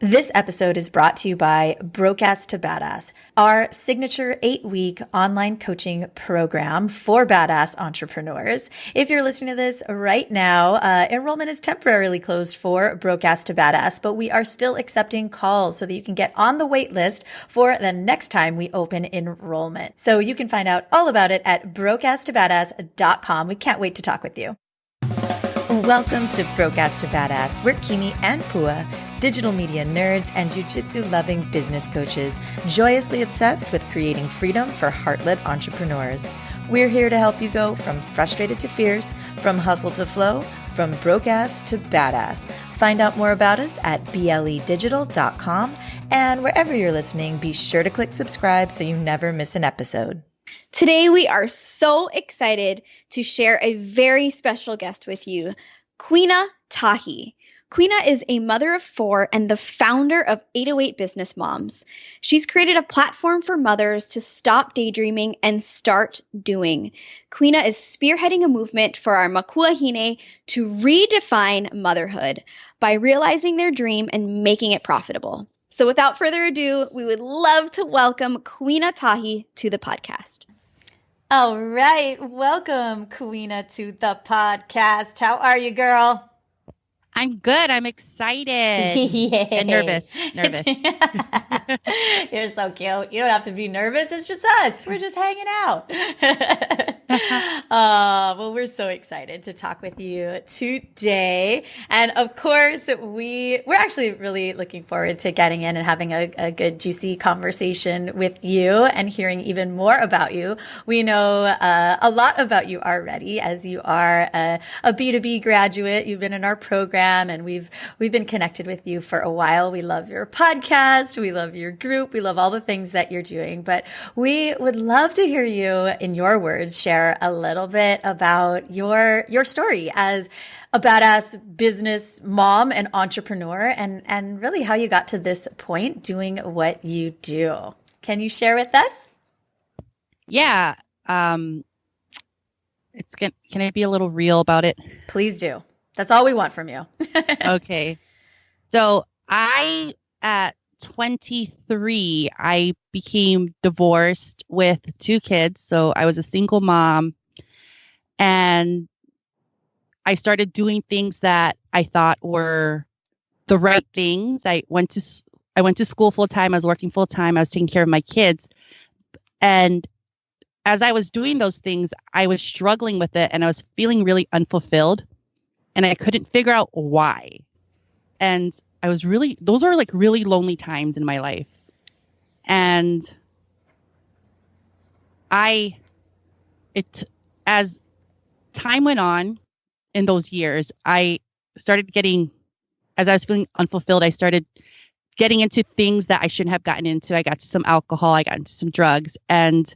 This episode is brought to you by Brokeass to Badass, our signature 8-week online coaching program for badass entrepreneurs. If you're listening to this right now, enrollment is temporarily closed for Brokeass to Badass, but we are still accepting calls so that you can get on the wait list for the next time we open enrollment. So you can find out all about it at brokeasstobadass.com. We can't wait to talk with you. Welcome to Brokeass to Badass. We're Kimi and Pua, digital media nerds and jiu-jitsu-loving business coaches, joyously obsessed with creating freedom for heart-led entrepreneurs. We're here to help you go from frustrated to fierce, from hustle to flow, from broke-ass to badass. Find out more about us at bledigital.com, and wherever you're listening, be sure to click subscribe so you never miss an episode. Today, we are so excited to share a very special guest with you, Queena Tahi. Queena is a mother of 4 and the founder of 808 Business Moms. She's created a platform for mothers to stop daydreaming and start doing. Queena is spearheading a movement for our makuahine to redefine motherhood by realizing their dream and making it profitable. So without further ado, we would love to welcome Queena Tahi to the podcast. All right. Welcome, Queena, to the podcast. How are you, girl? I'm good. I'm excited. And nervous. You're so cute. You don't have to be nervous. It's just us. We're just hanging out. Well, we're so excited to talk with you today. And of course, we're actually really looking forward to getting in and having a good, juicy conversation with you and hearing even more about you. We know a lot about you already, as you are a B2B graduate. You've been in our program, and we've been connected with you for a while. We love your podcast. We love your group. We love all the things that you're doing. But we would love to hear you, in your words, share a little bit about your story as a badass business mom and entrepreneur, and really how you got to this point doing what you do. Can you share with us? Yeah. Can I be a little real about it? Please do. That's all we want from you. Okay. So at 23, I became divorced with 2 kids. So I was a single mom, and I started doing things that I thought were the right things. I went to school full time. I was working full time. I was taking care of my kids. And as I was doing those things, I was struggling with it, and I was feeling really unfulfilled. And I couldn't figure out why. And those were like really lonely times in my life. And as time went on in those years, as I was feeling unfulfilled, I started getting into things that I shouldn't have gotten into. I got to some alcohol, I got into some drugs, and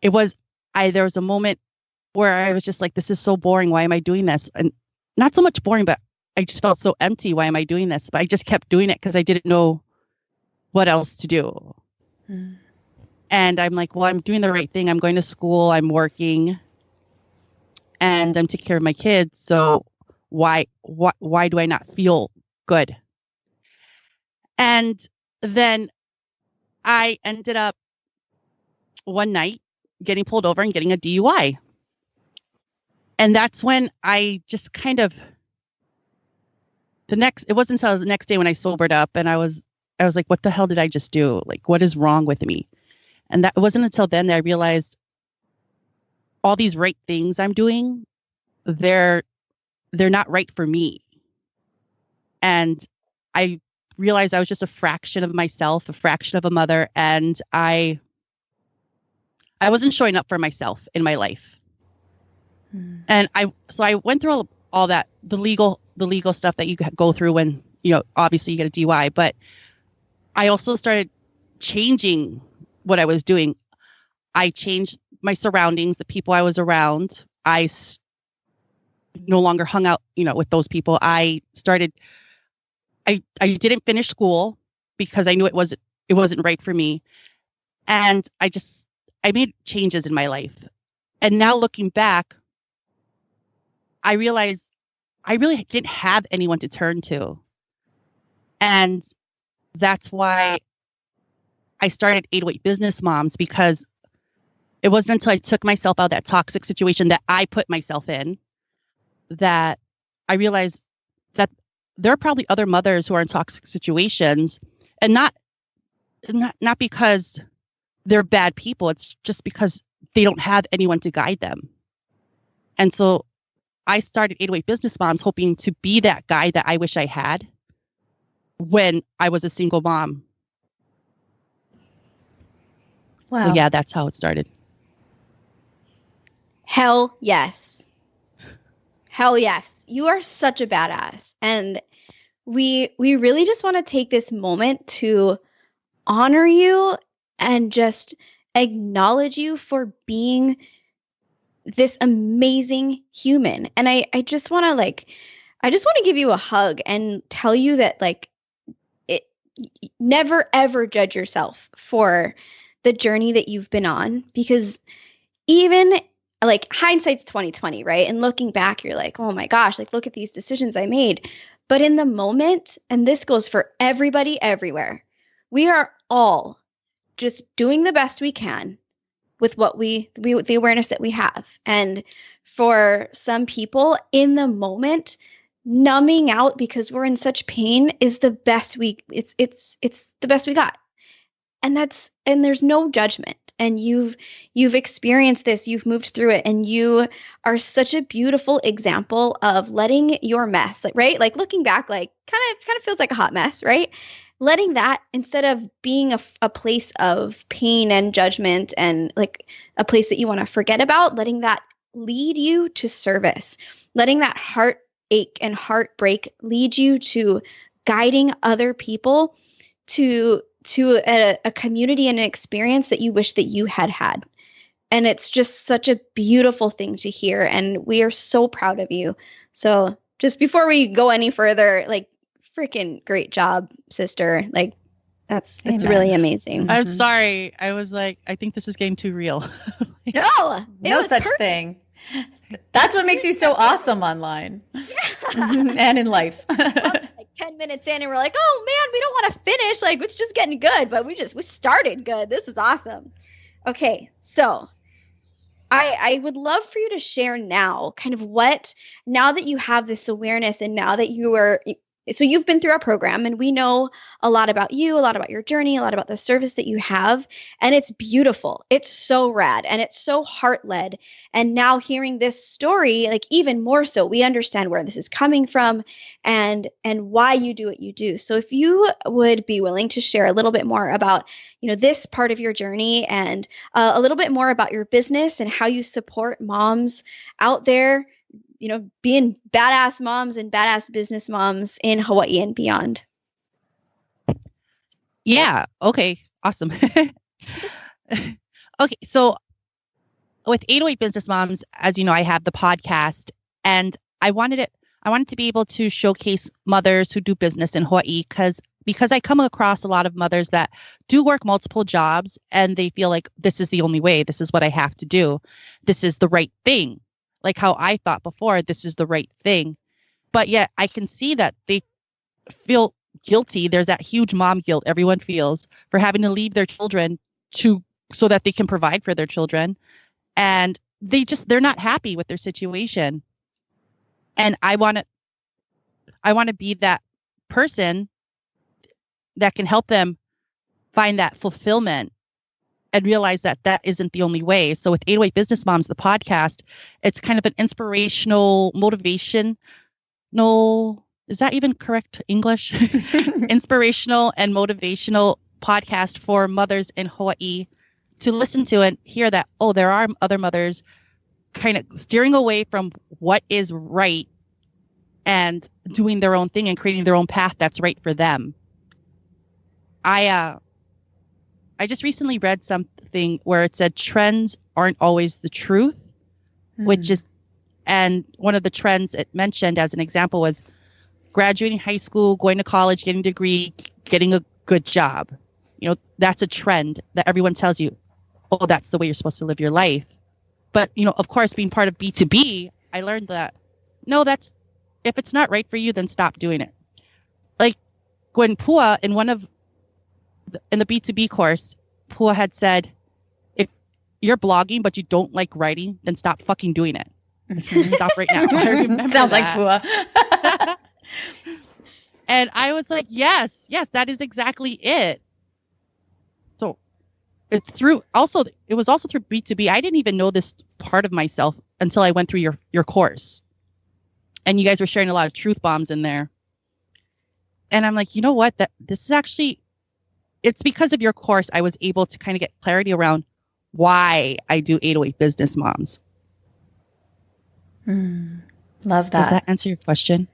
there was a moment where I was just like, this is so boring. Why am I doing this? And not so much boring, but I just felt so empty. Why am I doing this? But I just kept doing it because I didn't know what else to do. Mm. And I'm like, well, I'm doing the right thing. I'm going to school. I'm working. And I'm taking care of my kids. So why do I not feel good? And then I ended up one night getting pulled over and getting a DUI. And that's when I just it wasn't until the next day when I sobered up, and I was like, what the hell did I just do? Like, what is wrong with me? And it wasn't until then that I realized all these right things I'm doing, they're not right for me. And I realized I was just a fraction of myself, a fraction of a mother, and I wasn't showing up for myself in my life. And I went through all that, the legal stuff that you go through when, obviously you get a DUI, but I also started changing what I was doing. I changed my surroundings, the people I was around. I no longer hung out, with those people. I didn't finish school because I knew it wasn't right for me. And I made changes in my life. And now looking back, I realized I really didn't have anyone to turn to. And that's why I started 808 Business Moms, because it wasn't until I took myself out of that toxic situation that I put myself in that I realized that there are probably other mothers who are in toxic situations, and not because they're bad people. It's just because they don't have anyone to guide them. And so I started 808 Business Moms hoping to be that guide that I wish I had when I was a single mom. Wow. So yeah, that's how it started. Hell yes. Hell yes. You are such a badass. And we really just want to take this moment to honor you and just acknowledge you for being this amazing human. And I just want to give you a hug and tell you that never ever judge yourself for the journey that you've been on, because even hindsight's 2020, right? And looking back, you're like, oh my gosh, look at these decisions I made. But in the moment, and this goes for everybody everywhere, we are all just doing the best we can with what the awareness that we have. And for some people in the moment, numbing out because we're in such pain is the best it's the best we got. And there's no judgment. And you've experienced this, you've moved through it, and you are such a beautiful example of letting your mess, right? Looking back, kind of feels like a hot mess, right? Letting that, instead of being a place of pain and judgment and a place that you want to forget about, letting that lead you to service, letting that heartache and heartbreak lead you to guiding other people to a community and an experience that you wish that you had. And it's just such a beautiful thing to hear. And we are so proud of you. So just before we go any further, freaking great job, sister. It's really amazing. I'm sorry. I was I think this is getting too real. No such thing. That's what makes you so awesome online. Yeah. And in life. 10 minutes in and we're like, oh man, we don't want to finish. It's just getting good, but we started good. This is awesome. Okay. So I would love for you to share now now that you have this awareness, and now that so you've been through our program, and we know a lot about you, a lot about your journey, a lot about the service that you have. And it's beautiful. It's so rad. And it's so heart-led. And now hearing this story, even more so, we understand where this is coming from and why you do what you do. So if you would be willing to share a little bit more about, this part of your journey, and a little bit more about your business and how you support moms out there, being badass moms and badass business moms in Hawaii and beyond. Yeah. Okay. Awesome. Okay. So with 808 Business Moms, as you know, I have the podcast, and I wanted to be able to showcase mothers who do business in Hawaii, because I come across a lot of mothers that do work multiple jobs, and they feel like this is the only way. This is what I have to do. This is the right thing. Like how I thought before, this is the right thing. But yet I can see that they feel guilty. There's that huge mom guilt everyone feels for having to leave their children so that they can provide for their children. And they're not happy with their situation. And I want to be that person that can help them find that fulfillment and realize that isn't the only way. So with 808 Business Moms, the podcast, it's kind of an inspirational, motivation. No, is that even correct English? Inspirational and motivational podcast for mothers in Hawaii to listen to and hear that, there are other mothers kind of steering away from what is right and doing their own thing and creating their own path that's right for them. I just recently read something where it said trends aren't always the truth, and one of the trends it mentioned as an example was graduating high school, going to college, getting a degree, getting a good job. That's a trend that everyone tells you, that's the way you're supposed to live your life. But, of course, being part of B2B, I learned that, no, if it's not right for you, then stop doing it. when Pua in the B2B course, Pua had said, if you're blogging but you don't like writing, then stop fucking doing it. Stop right now. I remember Sounds that. like Pua. And I was like, yes, that is exactly it. So it was also through B2B. I didn't even know this part of myself until I went through your course. And you guys were sharing a lot of truth bombs in there. And I'm like, you know what? This is actually, it's because of your course I was able to kind of get clarity around why I do 808 Business Moms. Love that. Does that answer your question?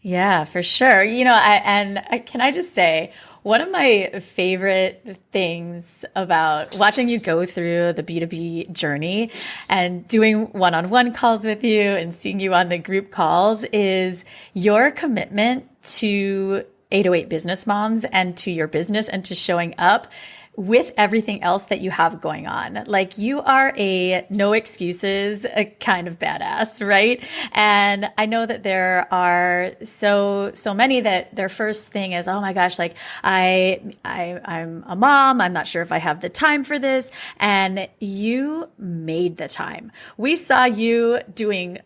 Yeah, for sure. Can I just say, one of my favorite things about watching you go through the B2B journey and doing one-on-one calls with you and seeing you on the group calls is your commitment to 808 Business Moms and to your business and to showing up with everything else that you have going on. Like, you are a no excuses kind of badass, right? And I know that there are so many that their first thing is, oh my gosh, like I'm a mom. I'm not sure if I have the time for this. And you made the time. We saw you doing,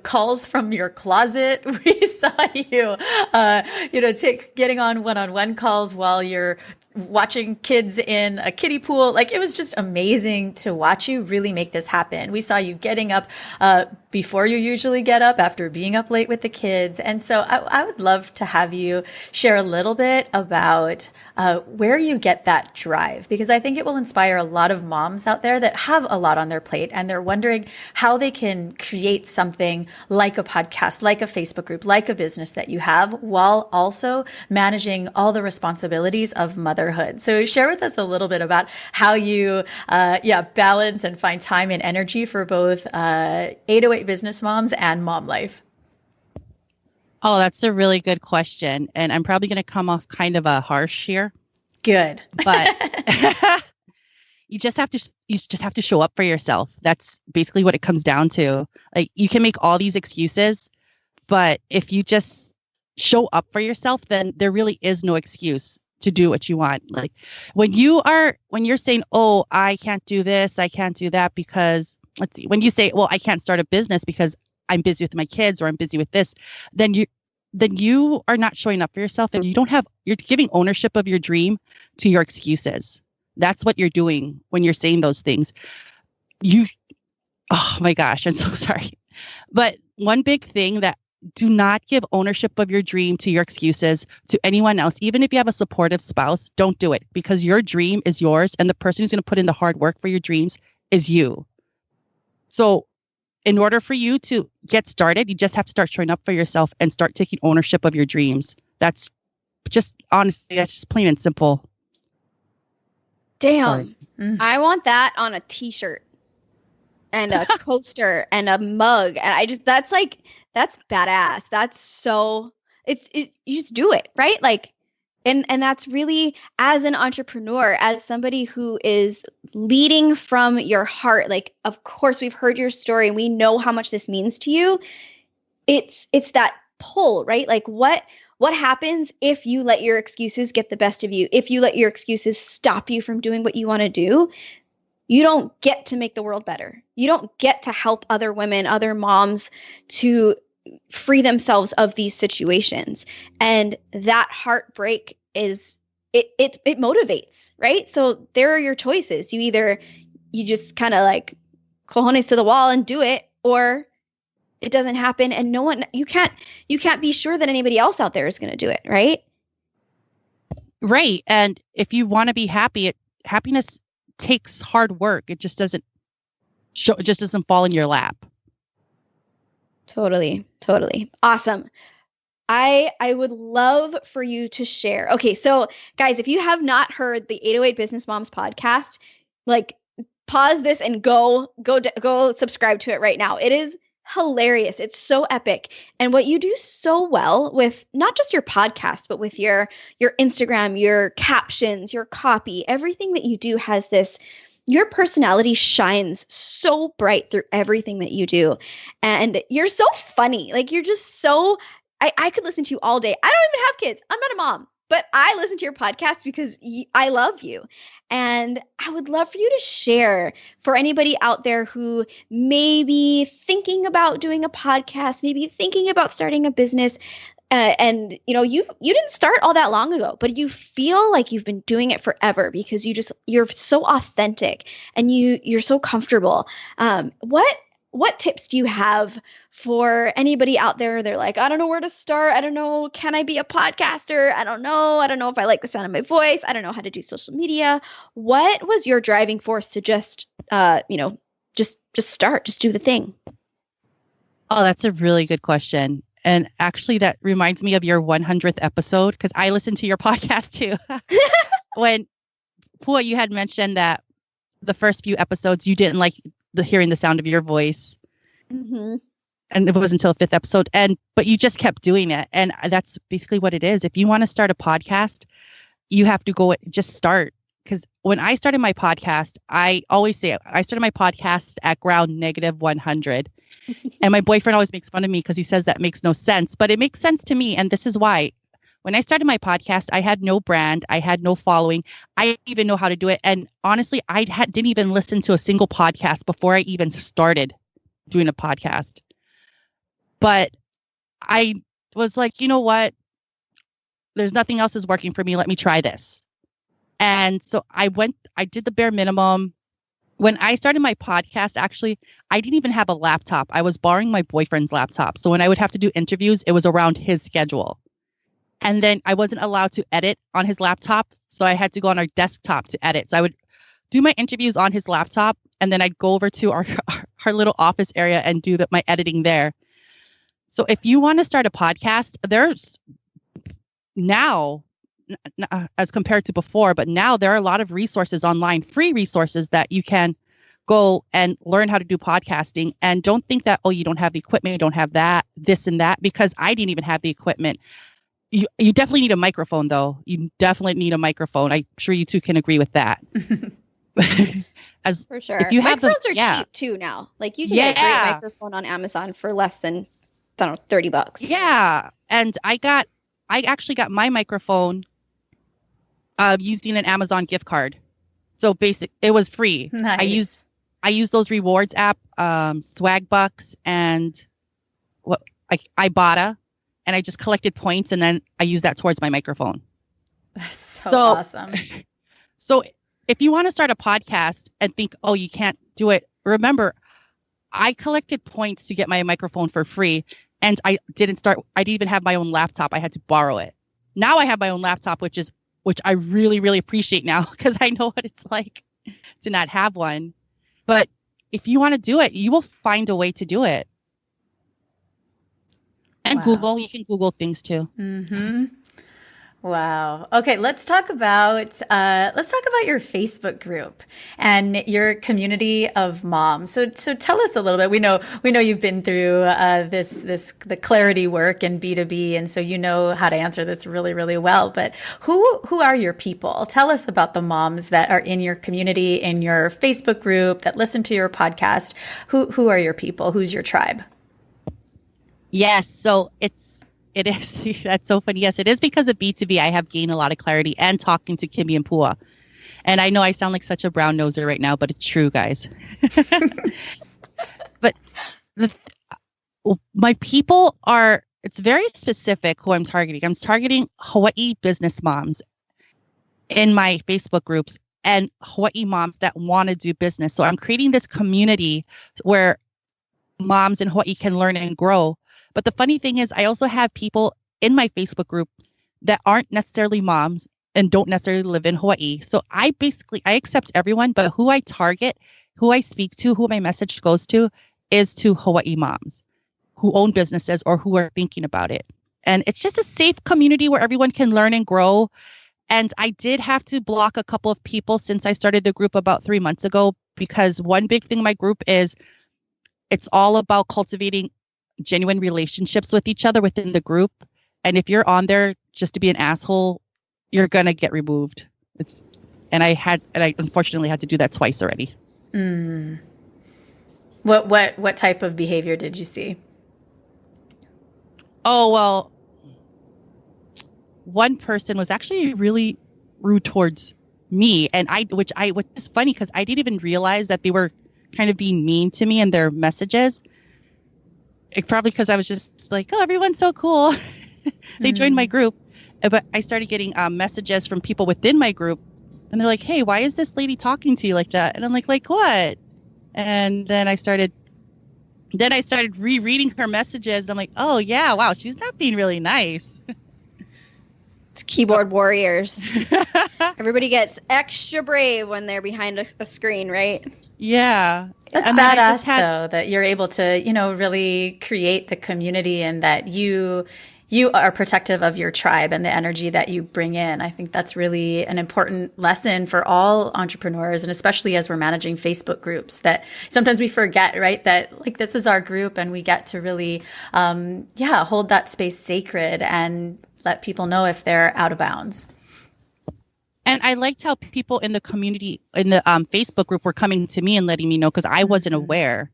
calls from your closet. We saw you, getting on one-on-one calls while you're watching kids in a kiddie pool. Like, it was just amazing to watch you really make this happen. We saw you getting up before you usually get up after being up late with the kids. And so I would love to have you share a little bit about where you get that drive, because I think it will inspire a lot of moms out there that have a lot on their plate and they're wondering how they can create something like a podcast, like a Facebook group, like a business that you have, while also managing all the responsibilities of motherhood. So share with us a little bit about how you balance and find time and energy for both 808 Business Moms and mom life. Oh, that's a really good question. And I'm probably going to come off kind of a harsh here. Good. But you just have to show up for yourself. That's basically what it comes down to. Like, you can make all these excuses, but if you just show up for yourself, then there really is no excuse to do what you want. Like, when you're saying, oh, I can't do this, I can't do that, because when you say, well, I can't start a business because I'm busy with my kids or I'm busy with this, then you are not showing up for yourself, and you're giving ownership of your dream to your excuses. That's what you're doing when you're saying those things. Oh my gosh, I'm so sorry. But one big thing, that do not give ownership of your dream to your excuses to anyone else. Even if you have a supportive spouse, don't do it, because your dream is yours, and the person who's going to put in the hard work for your dreams is you. So in order for you to get started, you just have to start showing up for yourself and start taking ownership of your dreams. That's just plain and simple. Damn. I want that on a t-shirt and a coaster and a mug. And that's badass. That's so, you just do it, right? Like, and that's really, as an entrepreneur, as somebody who is leading from your heart, like, of course we've heard your story and we know how much this means to you. It's that pull, right? Like, what happens if you let your excuses get the best of you? If you let your excuses stop you from doing what you want to do, you don't get to make the world better. You don't get to help other women, other moms to free themselves of these situations. And that heartbreak it motivates, right? So there are your choices. You just kind of like cojones to the wall and do it, or it doesn't happen, and you can't be sure that anybody else out there is going to do it, right? Right. And if you want to be happy, happiness takes hard work. It just doesn't fall in your lap. Totally. Awesome. I would love for you to share. Okay, so guys, if you have not heard the 808 Business Moms podcast, like, pause this and go subscribe to it right now. It is hilarious. It's so epic. And what you do so well with not just your podcast, but with your Instagram, your captions, your copy, everything that you do has this, your personality shines so bright through everything that you do. And you're so funny. Like, you're just so I could listen to you all day. I don't even have kids. I'm not a mom, but I listen to your podcast because I love you. And I would love for you to share for anybody out there who may be thinking about doing a podcast, maybe thinking about starting a business. And you didn't start all that long ago, but you feel like you've been doing it forever because you're so authentic and you're so comfortable. What tips do you have for anybody out there? They're like, I don't know where to start. I don't know. Can I be a podcaster? I don't know. I don't know if I like the sound of my voice. I don't know how to do social media. What was your driving force to just start, just do the thing? Oh, that's a really good question. And actually, that reminds me of your 100th episode, because I listened to your podcast too. When, Pua, you had mentioned that the first few episodes, you didn't like hearing the sound of your voice. Mm-hmm. And it wasn't until the 5th episode. But you just kept doing it. And that's basically what it is. If you want to start a podcast, you have to just start. Because when I started my podcast, I always say I started my podcast at ground -100. And my boyfriend always makes fun of me because he says that makes no sense, but it makes sense to me. And this is why. When I started my podcast, I had no brand. I had no following. I didn't even know how to do it. And honestly, didn't even listen to a single podcast before I even started doing a podcast. But I was like, you know what? There's nothing else is working for me. Let me try this. And so I did the bare minimum. When I started my podcast, actually, I didn't even have a laptop. I was borrowing my boyfriend's laptop. So when I would have to do interviews, it was around his schedule. And then I wasn't allowed to edit on his laptop. So I had to go on our desktop to edit. So I would do my interviews on his laptop. And then I'd go over to our little office area and do my editing there. So if you want to start a podcast, there's now, as compared to before, but now there are a lot of resources online, free resources that you can go and learn how to do podcasting. And don't think that, you don't have the equipment, you don't have that, this and that, because I didn't even have the equipment. You definitely need a microphone, though. You definitely need a microphone. I'm sure you two can agree with that. For sure. If you have microphones are cheap too now. Like you can get a great microphone on Amazon for less than, I don't know, $30. Yeah. And I actually got my microphone using an Amazon gift card. So it was free. Nice. I use those rewards app, Swag Bucks and Ibotta, and I just collected points and then I use that towards my microphone. That's so awesome. So if you want to start a podcast and think, you can't do it, remember, I collected points to get my microphone for free, and I didn't even have my own laptop. I had to borrow it. Now I have my own laptop, which I really, really appreciate now because I know what it's like to not have one. But if you want to do it, you will find a way to do it. And Wow. you can Google things too. Mm-hmm. Wow. Okay, let's talk about your Facebook group and your community of moms. So tell us a little bit. We know you've been through the clarity work and B2B, and so you know how to answer this really, really well. But who are your people? Tell us about the moms that are in your community, in your Facebook group, that listen to your podcast. Who are your people? Who's your tribe? Yes. So it is. That's so funny. Yes, it is because of B2B. I have gained a lot of clarity and talking to Kimmy and Pua. And I know I sound like such a brown noser right now, but it's true, guys. But my people it's very specific who I'm targeting. I'm targeting Hawaii business moms in my Facebook groups and Hawaii moms that want to do business. So I'm creating this community where moms in Hawaii can learn and grow. But the funny thing is, I also have people in my Facebook group that aren't necessarily moms and don't necessarily live in Hawaii. So I accept everyone, but who I target, who I speak to, who my message goes to is to Hawaii moms who own businesses or who are thinking about it. And it's just a safe community where everyone can learn and grow. And I did have to block a couple of people since I started the group about 3 months ago, because one big thing in my group is it's all about cultivating genuine relationships with each other within the group. And if you're on there just to be an asshole, you're going to get removed. And I unfortunately had to do that twice already. Mm. What type of behavior did you see? Oh, well, one person was actually really rude towards me, and which is funny because I didn't even realize that they were kind of being mean to me in their messages. It's probably because I was just like, oh, everyone's so cool. They joined my group. But I started getting messages from people within my group, and they're like, hey, why is this lady talking to you like that? And I'm like what? And then I started rereading her messages. And I'm like, oh yeah, wow, she's not being really nice. It's keyboard warriors. Everybody gets extra brave when they're behind a screen, right? Yeah. That's badass though, that you're able to, really create the community and that you are protective of your tribe and the energy that you bring in. I think that's really an important lesson for all entrepreneurs, and especially as we're managing Facebook groups, that sometimes we forget, right? That like this is our group and we get to really, hold that space sacred and let people know if they're out of bounds. And I liked how people in the community, in the Facebook group, were coming to me and letting me know because I wasn't aware.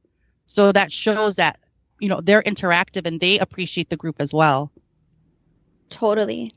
So that shows that, they're interactive and they appreciate the group as well. Totally.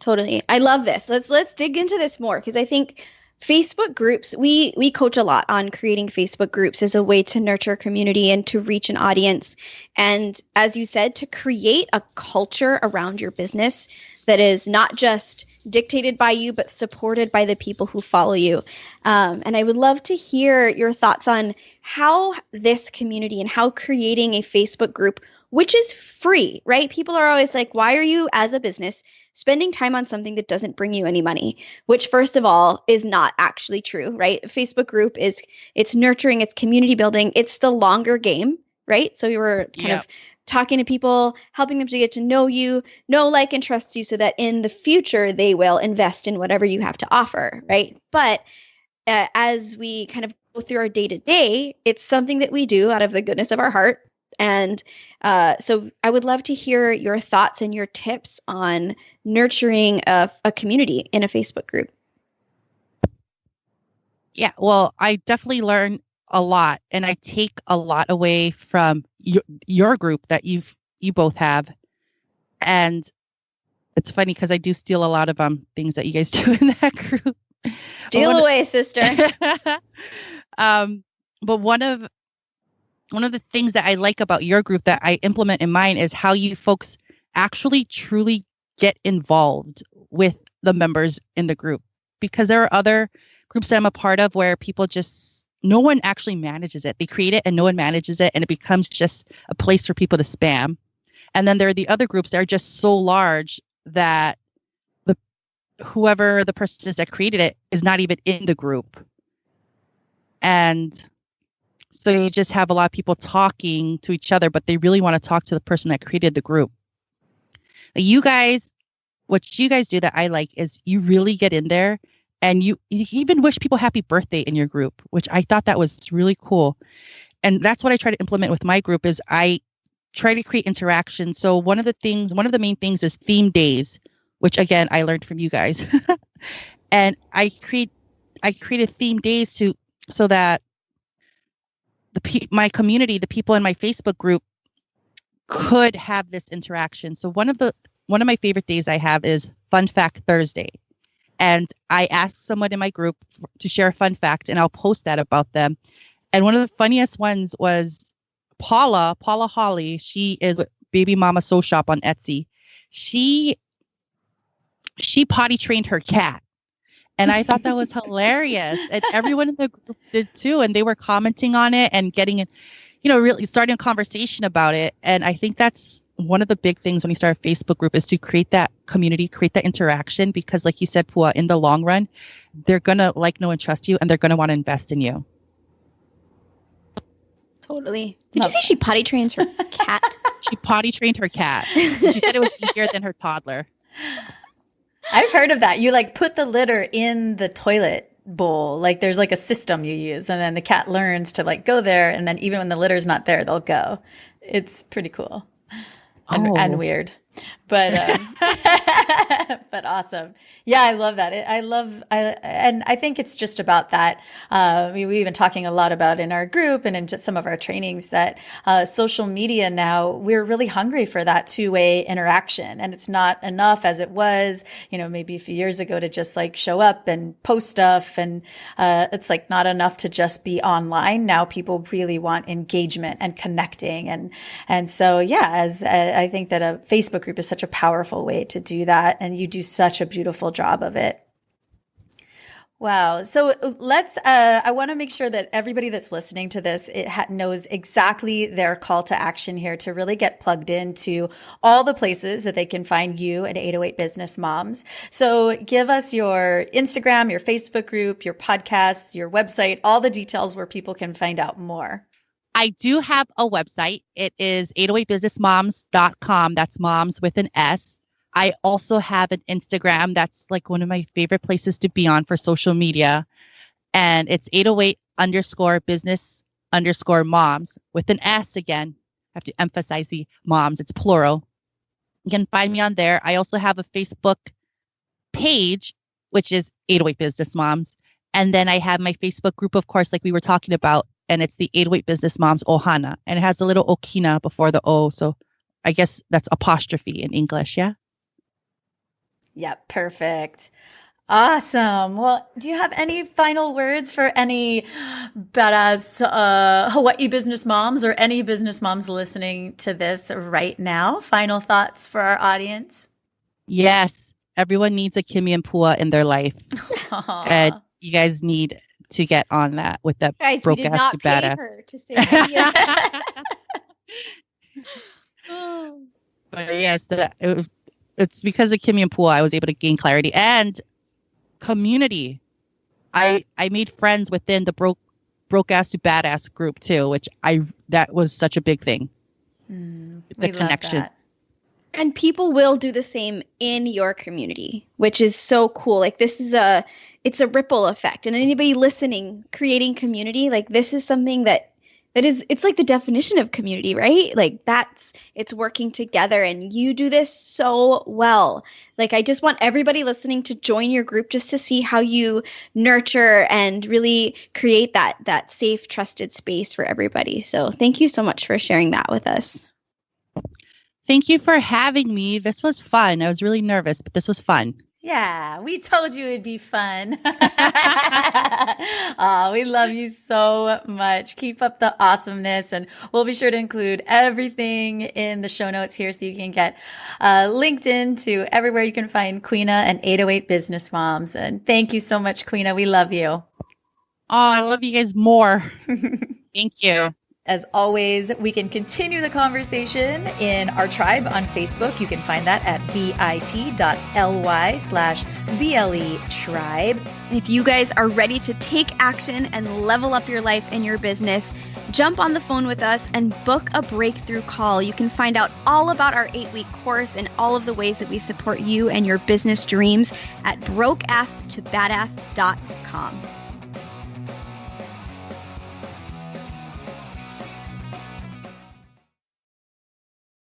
I love this. Let's dig into this more because I think Facebook groups, we coach a lot on creating Facebook groups as a way to nurture community and to reach an audience. And as you said, to create a culture around your business that is not just dictated by you, but supported by the people who follow you. And I would love to hear your thoughts on how this community and how creating a Facebook group, which is free, right? People are always like, why are you as a business spending time on something that doesn't bring you any money? Which, first of all, is not actually true, right? A Facebook group it's nurturing, it's community building, it's the longer game, right? So we were kind of talking to people, helping them to get to know you, know, like, and trust you so that in the future, they will invest in whatever you have to offer, right? But as we kind of go through our day-to-day, it's something that we do out of the goodness of our heart. And so I would love to hear your thoughts and your tips on nurturing a community in a Facebook group. Yeah, well, I definitely learn a lot, and I take a lot away from your group that you both have. And it's funny because I do steal a lot of things that you guys do in that group. Steal away, sister. But one of the things that I like about your group that I implement in mine is how you folks actually truly get involved with the members in the group, because there are other groups that I'm a part of where people no one actually manages it. They create it and no one manages it, and it becomes just a place for people to spam. And then there are the other groups that are just so large that whoever the person is that created it is not even in the group. And so you just have a lot of people talking to each other, but they really want to talk to the person that created the group. You guys, what you guys do that I like is you really get in there and you even wish people happy birthday in your group, which I thought that was really cool. And that's what I try to implement with my group is I try to create interaction. So one of the main things is theme days, which again, I learned from you guys. And I created theme days so that my community, the people in my Facebook group could have this interaction. So one of my favorite days I have is Fun Fact Thursday. And I asked someone in my group to share a fun fact, and I'll post that about them. And one of the funniest ones was Paula Holly. She is with Baby Mama Soul Shop on Etsy. She potty trained her cat. And I thought that was hilarious. And everyone in the group did too. And they were commenting on it and getting it, really starting a conversation about it. And I think that's one of the big things when you start a Facebook group is to create that community, create that interaction. Because like you said, Pua, in the long run, they're going to like, know, and trust you. And they're going to want to invest in you. Totally. Did you say she potty trains her cat? She potty trained her cat. She said it was easier than her toddler. I've heard of that. You like put the litter in the toilet bowl. Like there's like a system you use, and then the cat learns to like go there. And then even when the litter's not there, they'll go. It's pretty cool and weird. But but awesome. Yeah, I love that. And I think it's just about that. We've been talking a lot about in our group and in just some of our trainings that social media now, we're really hungry for that two-way interaction. And it's not enough as it was, maybe a few years ago to just like show up and post stuff. And it's like not enough to just be online. Now people really want engagement and connecting. And so, yeah, as I think that a Facebook group is such a powerful way to do that. And you do such a beautiful job of it. Wow. So I want to make sure that everybody that's listening to this, knows exactly their call to action here to really get plugged into all the places that they can find you at 808 Business Moms. So give us your Instagram, your Facebook group, your podcasts, your website, all the details where people can find out more. I do have a website. It is 808businessmoms.com. That's moms with an S. I also have an Instagram. That's like one of my favorite places to be on for social media. And it's 808_business_moms with an S again. I have to emphasize the moms. It's plural. You can find me on there. I also have a Facebook page, which is 808 Business Moms. And then I have my Facebook group, of course, like we were talking about. And it's the 808 Business Moms Ohana. And it has a little okina before the O. So I guess that's apostrophe in English. Yeah. Yep. Perfect. Awesome. Well, do you have any final words for any badass Hawaii business moms or any business moms listening to this right now? Final thoughts for our audience? Yes. Everyone needs a Kimi and Pua in their life. And you guys need to get on that with that guys, broke we did ass not to pay badass. her to say that. But yes, it's because of Kimi and Pua I was able to gain clarity and community. I made friends within the broke ass to badass group too, which that was such a big thing. The connection. And people will do the same in your community, which is so cool. Like it's a ripple effect. And anybody listening, creating community, like this is something it's like the definition of community, right? Like it's working together and you do this so well. Like I just want everybody listening to join your group just to see how you nurture and really create that safe, trusted space for everybody. So thank you so much for sharing that with us. Thank you for having me. This was fun. I was really nervous, but this was fun. Yeah, we told you it'd be fun. Oh, we love you so much. Keep up the awesomeness. And we'll be sure to include everything in the show notes here so you can get linked into everywhere you can find Queena and 808 Business Moms. And thank you so much, Queena. We love you. Oh, I love you guys more. Thank you. As always, we can continue the conversation in our tribe on Facebook. You can find that at bit.ly/BLE tribe. If you guys are ready to take action and level up your life and your business, jump on the phone with us and book a breakthrough call. You can find out all about our 8-week course and all of the ways that we support you and your business dreams at brokeasstobadass.com.